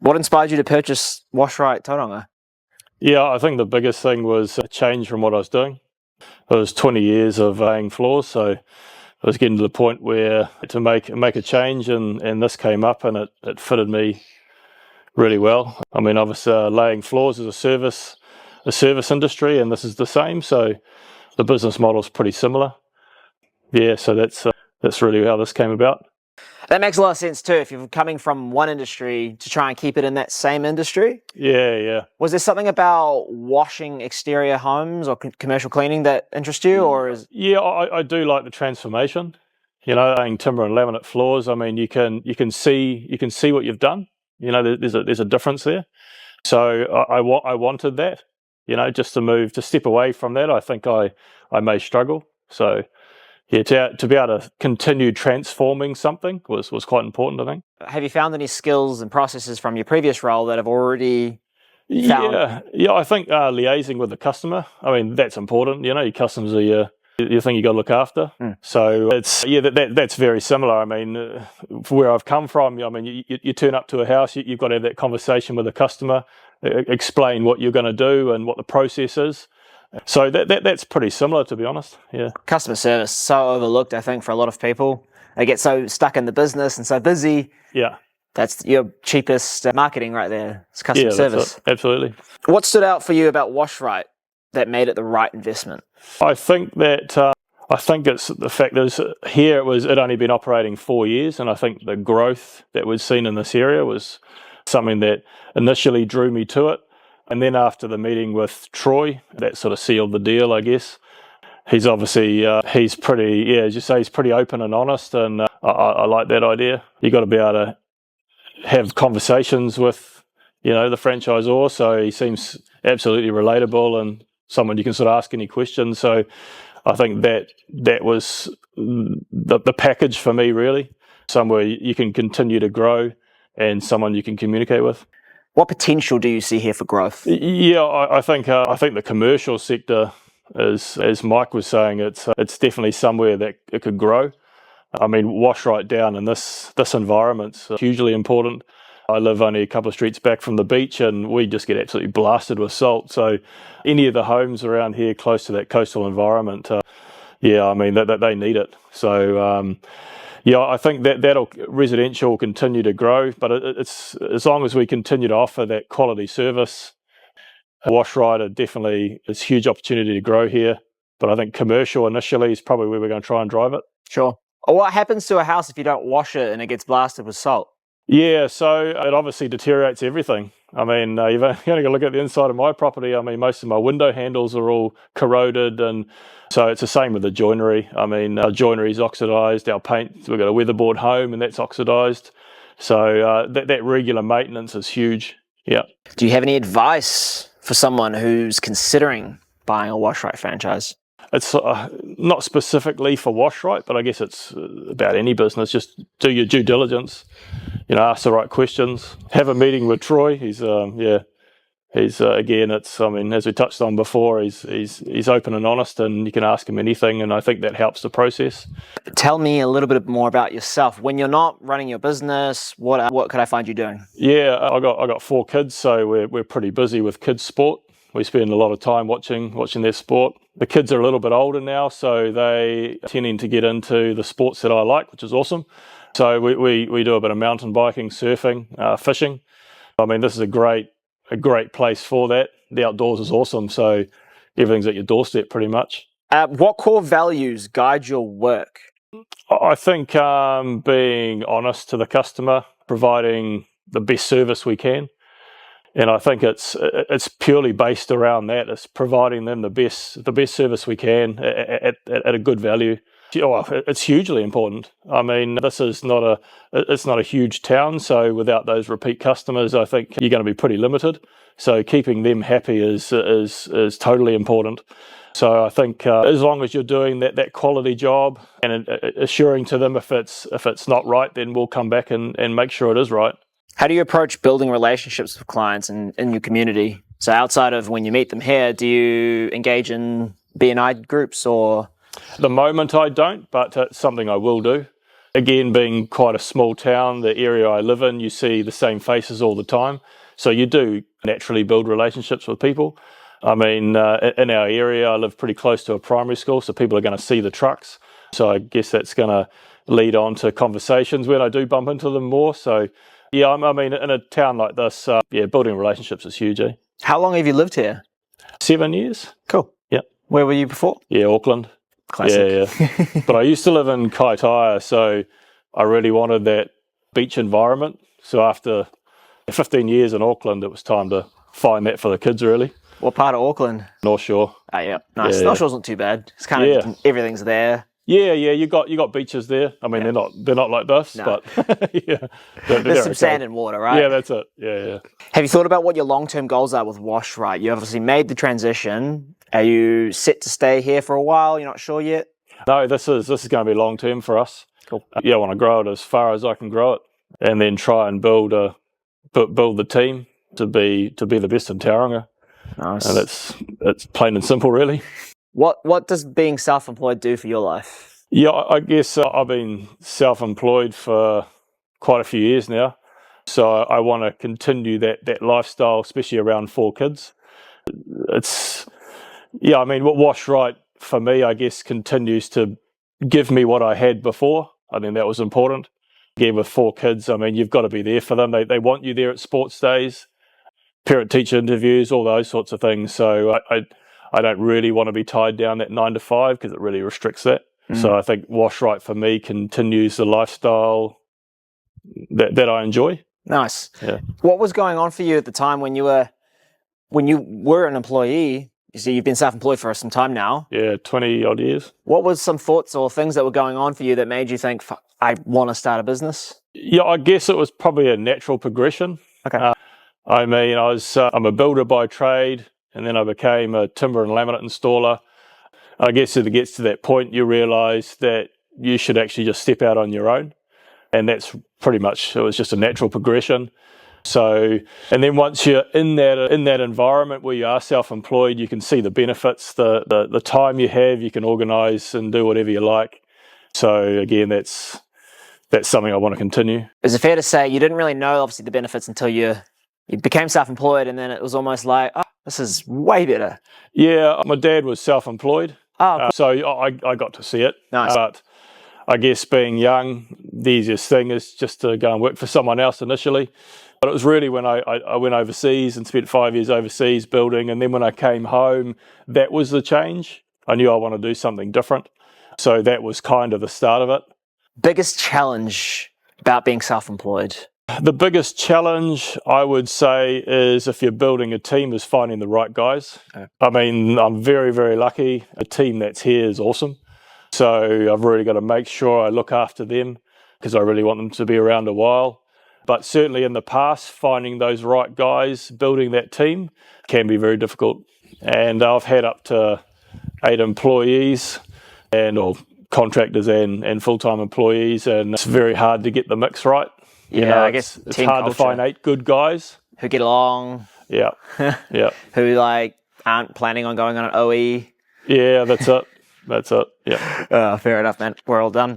What inspired you to purchase Wash Rite Tauranga? Yeah, I think the biggest thing was a change from what I was doing. It was 20 years of laying floors, so I was getting to the point where to make a change, and this came up, and it fitted me really well. I mean, obviously, laying floors is a service industry, and this is the same, so the business model is pretty similar. Yeah, so that's really how this came about. That makes a lot of sense too, if you're coming from one industry to try and keep it in that same industry. Yeah. Was there something about washing exterior homes or commercial cleaning that interests you, or is... Yeah, I do like the transformation. You know, laying timber and laminate floors. I mean, you can see what you've done. You know, there's a difference there. So I wanted that. You know, just to step away from that. I think I may struggle. So yeah, to be able to continue transforming something was quite important, I think. Have you found any skills and processes from your previous role that have already found... Yeah, I think liaising with the customer, I mean, that's important. You know, your customers are your thing you got to look after. So it's, that's very similar. I mean, where I've come from, I mean, you turn up to a house, you've got to have that conversation with the customer, explain what you're going to do and what the process is. So that's pretty similar, to be honest. Yeah. Customer service, so overlooked, I think, for a lot of people. They get so stuck in the business and so busy. Yeah. That's your cheapest marketing right there. It's customer service. Absolutely. What stood out for you about Wash Rite that made it the right investment? I think it's the fact that here it only been operating 4 years, and I think the growth that we'd seen in this area was something that initially drew me to it. And then after the meeting with Troy, that sort of sealed the deal, I guess. He's obviously, he's pretty, as you say, he's pretty open and honest, and I like that idea. You got to be able to have conversations with, the franchisor, so he seems absolutely relatable and someone you can sort of ask any questions. So I think that was the package for me, really. Somewhere you can continue to grow and someone you can communicate with. What potential do you see here for growth? Yeah, I think the commercial sector is, as Mike was saying, it's definitely somewhere that it could grow. I mean, Wash Rite down in this environment's hugely important. I live only a couple of streets back from the beach, and we just get absolutely blasted with salt. So any of the homes around here close to that coastal environment, I mean, that they need it. So I think that'll residential will continue to grow, but it's as long as we continue to offer that quality service. Wash Rite definitely is a huge opportunity to grow here, but I think commercial initially is probably where we're going to try and drive it. Sure. What happens to a house if you don't wash it and it gets blasted with salt? Yeah, so it obviously deteriorates everything. I mean, you've only got to look at the inside of my property. I mean, most of my window handles are all corroded, and so it's the same with the joinery. I mean, our joinery is oxidised, our paint, we've got a weatherboard home and that's oxidised. So that regular maintenance is huge, yeah. Do you have any advice for someone who's considering buying a Wash Rite franchise? It's not specifically for Wash Rite, but I guess it's about any business. Just do your due diligence, ask the right questions. Have a meeting with Troy. He's again, I mean, as we touched on before, he's open and honest, and you can ask him anything, and I think that helps the process. Tell me a little bit more about yourself. When you're not running your business, what could I find you doing? Yeah, I got 4 kids, so we're pretty busy with kids' sport. We spend a lot of time watching their sport. The kids are a little bit older now, so they are tending to get into the sports that I like, which is awesome. So we do a bit of mountain biking, surfing, fishing. I mean, this is a great place for that. The outdoors is awesome, so everything's at your doorstep pretty much. What core values guide your work? I think being honest to the customer, providing the best service we can. And I think it's purely based around that. It's providing them the best service we can at a good value. It's hugely important. I mean, this is not a huge town, so without those repeat customers, I think you're going to be pretty limited. So keeping them happy is totally important. So I think as long as you're doing that quality job and assuring to them if it's not right, then we'll come back and make sure it is right. How do you approach building relationships with clients in your community? So outside of when you meet them here, do you engage in B&I groups or? At the moment I don't, but it's something I will do. Again, being quite a small town, the area I live in, you see the same faces all the time. So you do naturally build relationships with people. I mean, in our area, I live pretty close to a primary school, so people are going to see the trucks. So I guess that's going to lead on to conversations when I do bump into them more. So, yeah, I mean, in a town like this, building relationships is huge, eh? How long have you lived here? 7 years. Cool. Yeah. Where were you before? Yeah, Auckland. Classic. Yeah. But I used to live in Kaitaia, so I really wanted that beach environment. So after 15 years in Auckland, it was time to find that for the kids, really. What part of Auckland? North Shore. Oh, yeah. Nice. Yeah. North Shore's not too bad. It's kind of everything's there. Yeah, you got beaches there. I mean, they're not like this, but yeah, there's some sand and water, right? Yeah, that's it. Yeah. Have you thought about what your long-term goals are with Wash Rite? You obviously made the transition. Are you set to stay here for a while? You're not sure yet? No, this is going to be long-term for us. Cool. I want to grow it as far as I can grow it, and then try and build the team to be the best in Tauranga. Nice. And it's plain and simple, really. What does being self-employed do for your life? Yeah, I guess I've been self-employed for quite a few years now. So I want to continue that lifestyle, especially around 4 kids. I mean, what Wash Rite for me, I guess, continues to give me what I had before. I think that was important. Again, with 4 kids, I mean, you've got to be there for them. They want you there at sports days, parent-teacher interviews, all those sorts of things. So I don't really want to be tied down that 9 to 5 because it really restricts that. So I think Wash Rite for me continues the lifestyle that I enjoy. Nice. Yeah. What was going on for you at the time when you were an employee? You see, you've been self-employed for some time now. Yeah, 20 odd years. What was some thoughts or things that were going on for you that made you think, I want to start a business? Yeah, I guess it was probably a natural progression. Okay. I mean, I'm a builder by trade, and then I became a timber and laminate installer. I guess if it gets to that point, you realise that you should actually just step out on your own. And that's pretty much, it was just a natural progression. So, and then once you're in that environment where you are self-employed, you can see the benefits, the time you have, you can organise and do whatever you like. So again, that's something I want to continue. Is it fair to say you didn't really know, obviously, the benefits until you became self-employed, and then it was almost like, oh, this is way better? Yeah, my dad was self-employed. Oh, cool. So I got to see it. Nice. But I guess being young, the easiest thing is just to go and work for someone else initially. But it was really when I went overseas and spent 5 years overseas building, and then when I came home, that was the change. I knew I want to do something different. So that was kind of the start of it. Biggest challenge about being self-employed? The biggest challenge, I would say, is if you're building a team, is finding the right guys. Okay. I mean, I'm very, very lucky. The team that's here is awesome. So I've really got to make sure I look after them because I really want them to be around a while. But certainly in the past, finding those right guys, building that team can be very difficult. And I've had up to 8 employees or contractors and full-time employees, and it's very hard to get the mix right. I guess it's hard to find 8 good guys who get along. Yeah, yeah. Who aren't planning on going on an OE. Yeah, that's it. Yeah. Fair enough, man. We're all done.